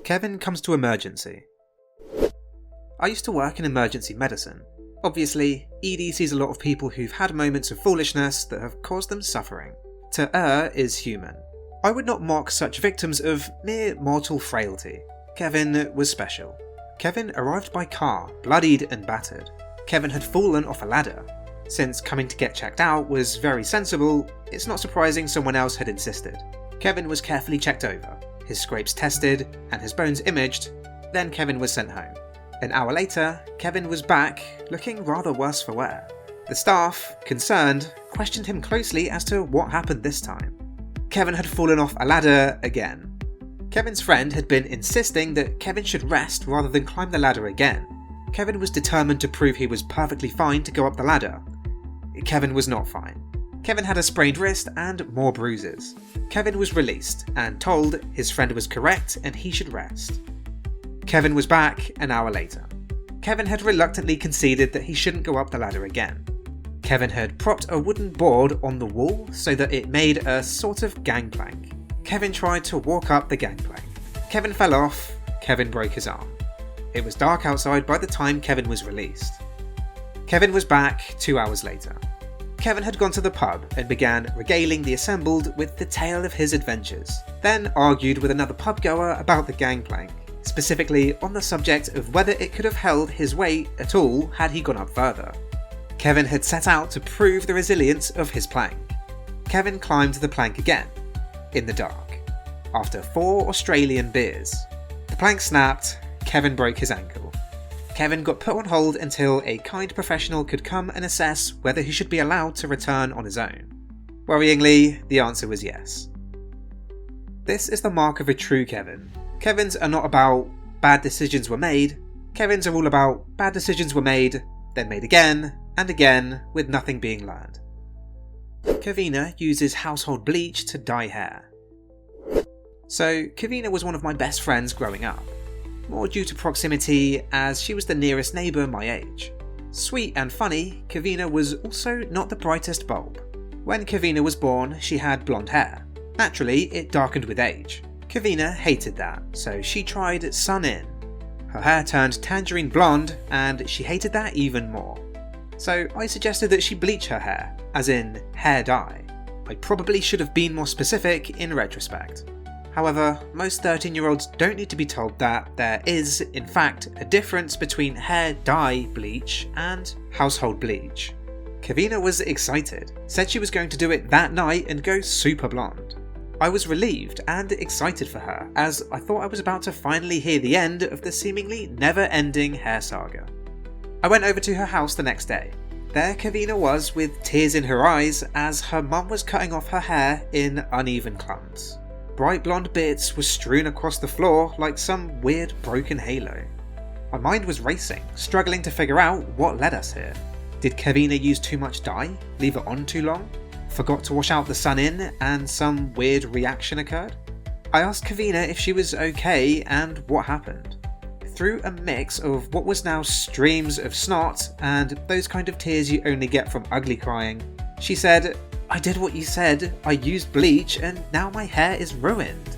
Kevin comes to emergency. I used to work in emergency medicine. Obviously, ED sees a lot of people who've had moments of foolishness that have caused them suffering. To err is human. I would not mock such victims of mere mortal frailty. Kevin was special. Kevin arrived by car, bloodied and battered. Kevin had fallen off a ladder. Since coming to get checked out was very sensible, it's not surprising someone else had insisted. Kevin was carefully checked over, his scrapes tested, and his bones imaged. Then Kevin was sent home. An hour later, Kevin was back, looking rather worse for wear. The staff, concerned, questioned him closely as to what happened this time. Kevin had fallen off a ladder again. Kevin's friend had been insisting that Kevin should rest rather than climb the ladder again. Kevin was determined to prove he was perfectly fine to go up the ladder. Kevin was not fine. Kevin had a sprained wrist and more bruises. Kevin was released and told his friend was correct and he should rest. Kevin was back an hour later. Kevin had reluctantly conceded that he shouldn't go up the ladder again. Kevin had propped a wooden board on the wall so that it made a sort of gangplank. Kevin tried to walk up the gangplank. Kevin fell off. Kevin broke his arm. It was dark outside by the time Kevin was released. Kevin was back 2 hours later. Kevin had gone to the pub and began regaling the assembled with the tale of his adventures, then argued with another pub goer about the gangplank, specifically on the subject of whether it could have held his weight at all had he gone up further. Kevin had set out to prove the resilience of his plank. Kevin climbed the plank again, in the dark, after 4 Australian beers. The plank snapped. Kevin broke his ankle. Kevin got put on hold until a kind professional could come and assess whether he should be allowed to return on his own. Worryingly, the answer was yes. This is the mark of a true Kevin. Kevins are not about bad decisions were made. Kevins are all about bad decisions were made, then made again and again with nothing being learned. Kevina uses household bleach to dye hair. So, Kevina was one of my best friends growing up. More due to proximity, as she was the nearest neighbour my age. Sweet and funny, Kevina was also not the brightest bulb. When Kevina was born, she had blonde hair. Naturally, it darkened with age. Kevina hated that, so she tried sun in. Her hair turned tangerine blonde, and she hated that even more. So I suggested that she bleach her hair, as in hair dye. I probably should have been more specific in retrospect. However, most 13-year-olds don't need to be told that there is, in fact, a difference between hair dye bleach and household bleach. Kevina was excited, said she was going to do it that night and go super blonde. I was relieved and excited for her, as I thought I was about to finally hear the end of the seemingly never-ending hair saga. I went over to her house the next day. There Kevina was with tears in her eyes as her mum was cutting off her hair in uneven clumps. Bright blonde bits were strewn across the floor like some weird broken halo. My mind was racing, struggling to figure out what led us here. Did Kevina use too much dye? Leave it on too long? Forgot to wash out the sun in and some weird reaction occurred? I asked Kevina if she was okay and what happened. Through a mix of what was now streams of snot and those kind of tears you only get from ugly crying, she said, "I did what you said, I used bleach and now my hair is ruined."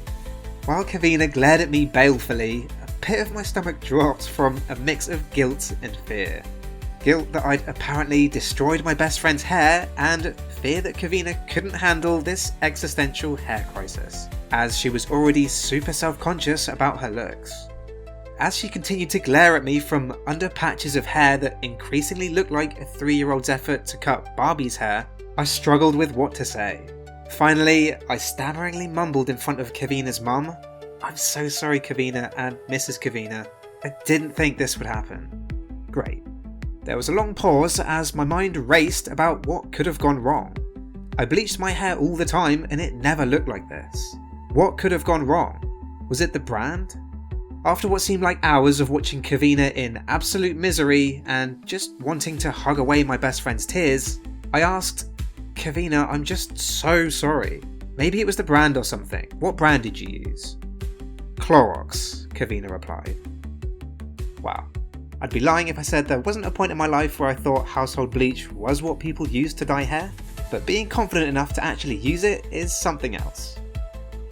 While Kevina glared at me balefully, a pit of my stomach dropped from a mix of guilt and fear. Guilt that I'd apparently destroyed my best friend's hair, and fear that Kevina couldn't handle this existential hair crisis, as she was already super self-conscious about her looks. As she continued to glare at me from under patches of hair that increasingly looked like a 3-year-old's effort to cut Barbie's hair, I struggled with what to say. Finally, I stammeringly mumbled in front of Kevina's mum, "I'm so sorry, Kevina and Mrs. Kevina. I didn't think this would happen." Great. There was a long pause as my mind raced about what could have gone wrong. I bleached my hair all the time and it never looked like this. What could have gone wrong? Was it the brand? After what seemed like hours of watching Kevina in absolute misery and just wanting to hug away my best friend's tears, I asked, "Kevina, I'm just so sorry. Maybe it was the brand or something. What brand did you use?" "Clorox," Kevina replied. Wow. I'd be lying if I said there wasn't a point in my life where I thought household bleach was what people used to dye hair, but being confident enough to actually use it is something else.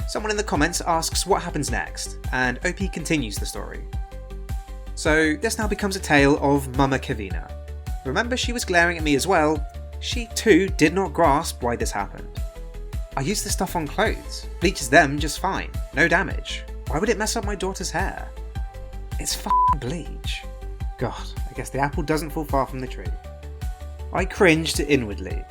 Someone in the comments asks what happens next, and OP continues the story. So this now becomes a tale of Mama Kevina. Remember, she was glaring at me as well. She too did not grasp why this happened. I use this stuff on clothes, bleaches them just fine, no damage. Why would it mess up my daughter's hair? It's f***ing bleach. God, I guess the apple doesn't fall far from the tree. I cringed inwardly.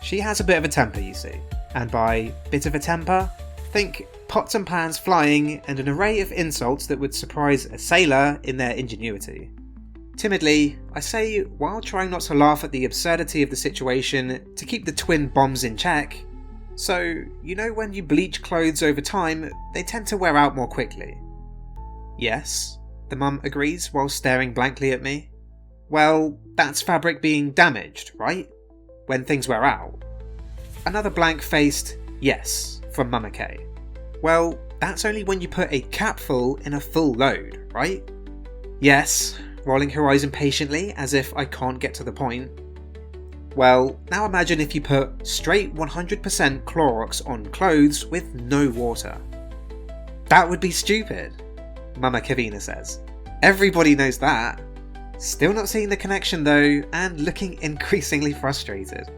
She has a bit of a temper, you see, and by bit of a temper, think pots and pans flying and an array of insults that would surprise a sailor in their ingenuity. Timidly, I say, while trying not to laugh at the absurdity of the situation to keep the twin bombs in check, so, you know when you bleach clothes over time, they tend to wear out more quickly. Yes, the mum agrees while staring blankly at me. Well, that's fabric being damaged, right? When things wear out. Another blank-faced yes from Mama K. Well, that's only when you put a capful in a full load, right? Yes, rolling her eyes impatiently as if I can't get to the point. Well, now imagine if you put straight 100% Clorox on clothes with no water. That would be stupid, Mama Kevina says. Everybody knows that. Still not seeing the connection though, and looking increasingly frustrated.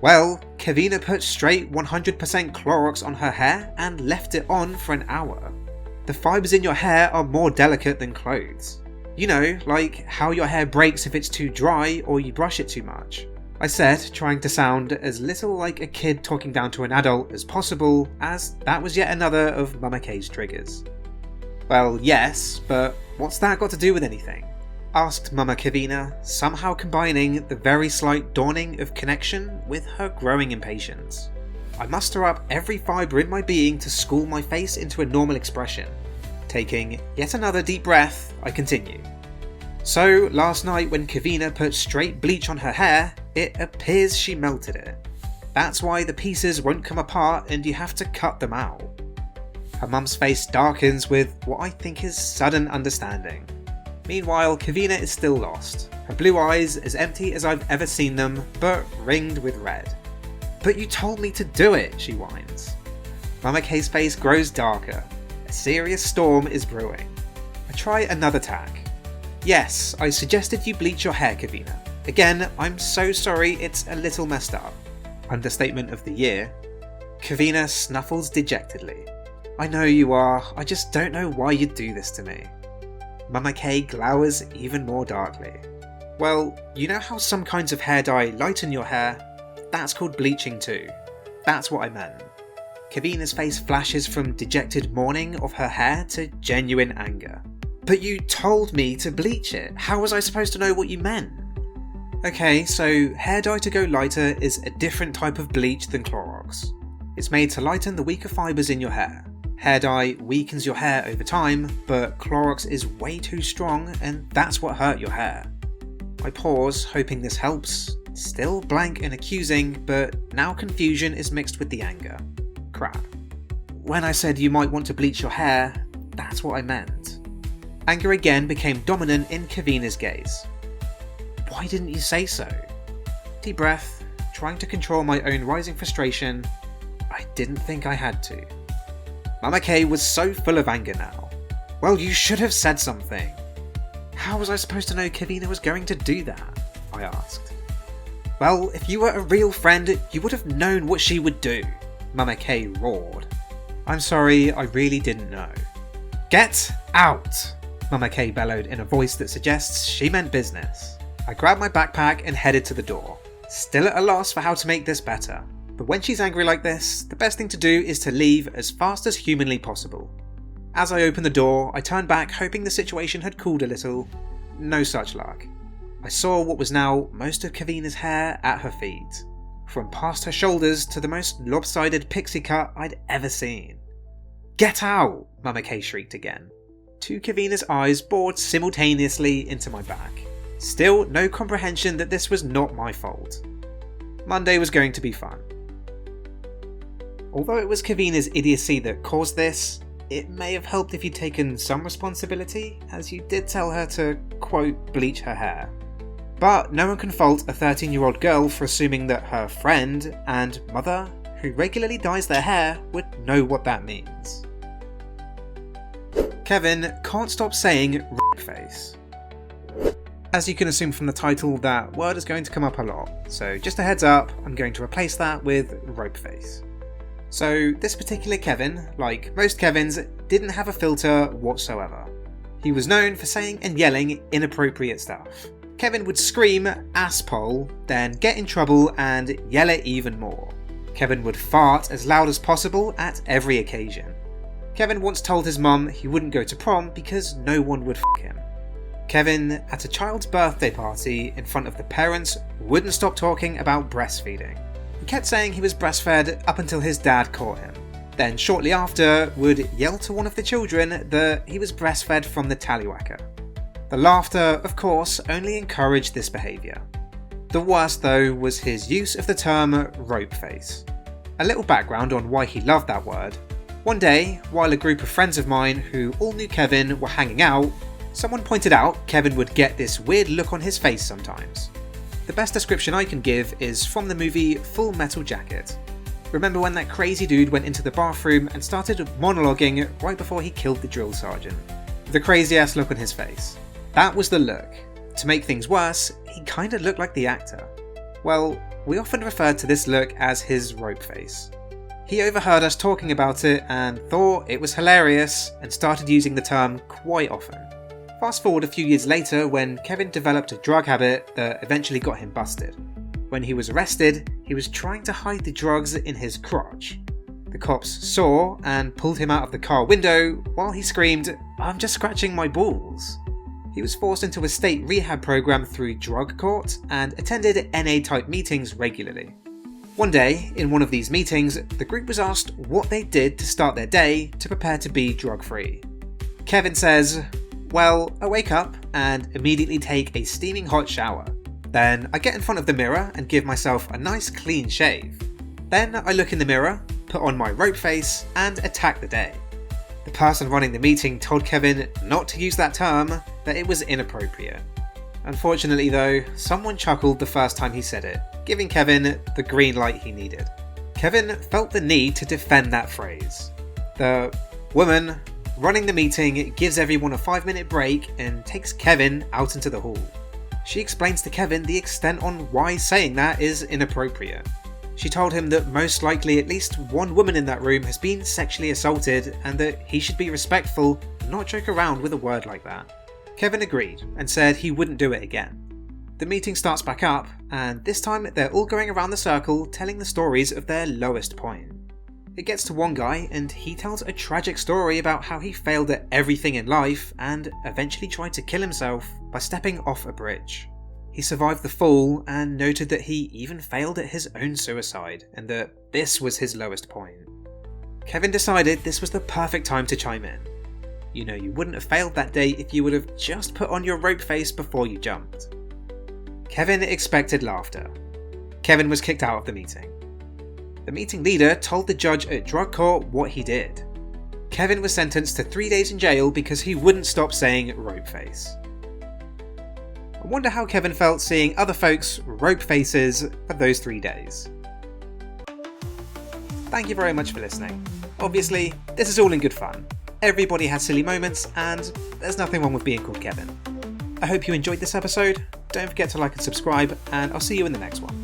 Well, Kevina put straight 100% Clorox on her hair and left it on for an hour. The fibres in your hair are more delicate than clothes. You know, like how your hair breaks if it's too dry or you brush it too much. I said, trying to sound as little like a kid talking down to an adult as possible, as that was yet another of Mama K's triggers. Well, yes, but what's that got to do with anything? Asked Mama Kevina, somehow combining the very slight dawning of connection with her growing impatience. I muster up every fibre in my being to school my face into a normal expression. Taking yet another deep breath, I continue. So, last night when Kevina put straight bleach on her hair, it appears she melted it. That's why the pieces won't come apart and you have to cut them out. Her mum's face darkens with what I think is sudden understanding. Meanwhile, Kevina is still lost, her blue eyes as empty as I've ever seen them, but ringed with red. But you told me to do it, she whines. Mama K's face grows darker. A serious storm is brewing. I try another tack. Yes, I suggested you bleach your hair, Kevina. Again, I'm so sorry, it's a little messed up. Understatement of the year. Kevina snuffles dejectedly. I know you are, I just don't know why you'd do this to me. Mama K glowers even more darkly. Well, you know how some kinds of hair dye lighten your hair? That's called bleaching too. That's what I meant. Kevina's face flashes from dejected mourning of her hair to genuine anger. But you told me to bleach it. How was I supposed to know what you meant? Okay, so hair dye to go lighter is a different type of bleach than Clorox. It's made to lighten the weaker fibres in your hair. Hair dye weakens your hair over time, but Clorox is way too strong and that's what hurt your hair. I pause, hoping this helps. Still blank and accusing, but now confusion is mixed with the anger. Crap. When I said you might want to bleach your hair, that's what I meant. Anger again became dominant in Kevina's gaze. Why didn't you say so? Deep breath, trying to control my own rising frustration. I didn't think I had to. Mama K was so full of anger now. Well, you should have said something. How was I supposed to know Kevina was going to do that? I asked. Well, if you were a real friend, you would have known what she would do, Mama K roared. I'm sorry, I really didn't know. Get out! Mama K bellowed in a voice that suggests she meant business. I grabbed my backpack and headed to the door, still at a loss for how to make this better. But when she's angry like this, the best thing to do is to leave as fast as humanly possible. As I opened the door, I turned back hoping the situation had cooled a little. No such luck. I saw what was now most of Kevina's hair at her feet, from past her shoulders to the most lopsided pixie cut I'd ever seen. Get out! Mama K shrieked again. Two Kevina's eyes bored simultaneously into my back. Still no comprehension that this was not my fault. Monday was going to be fun. Although it was Kevina's idiocy that caused this, it may have helped if you'd taken some responsibility, as you did tell her to, quote, bleach her hair. But no one can fault a 13-year-old girl for assuming that her friend and mother, who regularly dyes their hair would know what that means. Kevin can't stop saying rope face. As you can assume from the title, that word is going to come up a lot, so just a heads up, I'm going to replace that with rope face. So this particular Kevin, like most Kevins, didn't have a filter whatsoever. He was known for saying and yelling inappropriate stuff. Kevin would scream "asshole," then get in trouble and yell it even more. Kevin would fart as loud as possible at every occasion. Kevin once told his mum he wouldn't go to prom because no one would f*** him. Kevin, at a child's birthday party in front of the parents, wouldn't stop talking about breastfeeding. He kept saying he was breastfed up until his dad caught him. Then shortly after, would yell to one of the children that he was breastfed from the tallywhacker. The laughter, of course, only encouraged this behaviour. The worst though was his use of the term rope face. A little background on why he loved that word. One day, while a group of friends of mine who all knew Kevin were hanging out, someone pointed out Kevin would get this weird look on his face sometimes. The best description I can give is from the movie Full Metal Jacket. Remember when that crazy dude went into the bathroom and started monologuing right before he killed the drill sergeant? The crazy ass look on his face. That was the look. To make things worse, he kinda looked like the actor. Well, we often referred to this look as his rope face. He overheard us talking about it and thought it was hilarious and started using the term quite often. Fast forward a few years later when Kevin developed a drug habit that eventually got him busted. When he was arrested, he was trying to hide the drugs in his crotch. The cops saw and pulled him out of the car window while he screamed, "I'm just scratching my balls." He was forced into a state rehab program through drug court and attended NA-type meetings regularly. One day, in one of these meetings, the group was asked what they did to start their day to prepare to be drug-free. Kevin says, "Well, I wake up and immediately take a steaming hot shower. Then I get in front of the mirror and give myself a nice clean shave. Then I look in the mirror, put on my rope face, and attack the day." The person running the meeting told Kevin not to use that term, that it was inappropriate. Unfortunately though, someone chuckled the first time he said it, giving Kevin the green light he needed. Kevin felt the need to defend that phrase. The woman running the meeting gives everyone a 5-minute break and takes Kevin out into the hall. She explains to Kevin the extent on why saying that is inappropriate. She told him that most likely at least one woman in that room has been sexually assaulted and that he should be respectful and not joke around with a word like that. Kevin agreed and said he wouldn't do it again. The meeting starts back up, and this time they're all going around the circle telling the stories of their lowest point. It gets to one guy and he tells a tragic story about how he failed at everything in life and eventually tried to kill himself by stepping off a bridge. He survived the fall and noted that he even failed at his own suicide and that this was his lowest point. Kevin decided this was the perfect time to chime in. You know you wouldn't have failed that day if you would have just put on your rope face before you jumped. Kevin expected laughter. Kevin was kicked out of the meeting. The meeting leader told the judge at drug court what he did. Kevin was sentenced to 3 days in jail because he wouldn't stop saying rope face. I wonder how Kevin felt seeing other folks' rope faces for those 3 days. Thank you very much for listening. Obviously, this is all in good fun. Everybody has silly moments and there's nothing wrong with being called Kevin. I hope you enjoyed this episode. Don't forget to like and subscribe, and I'll see you in the next one.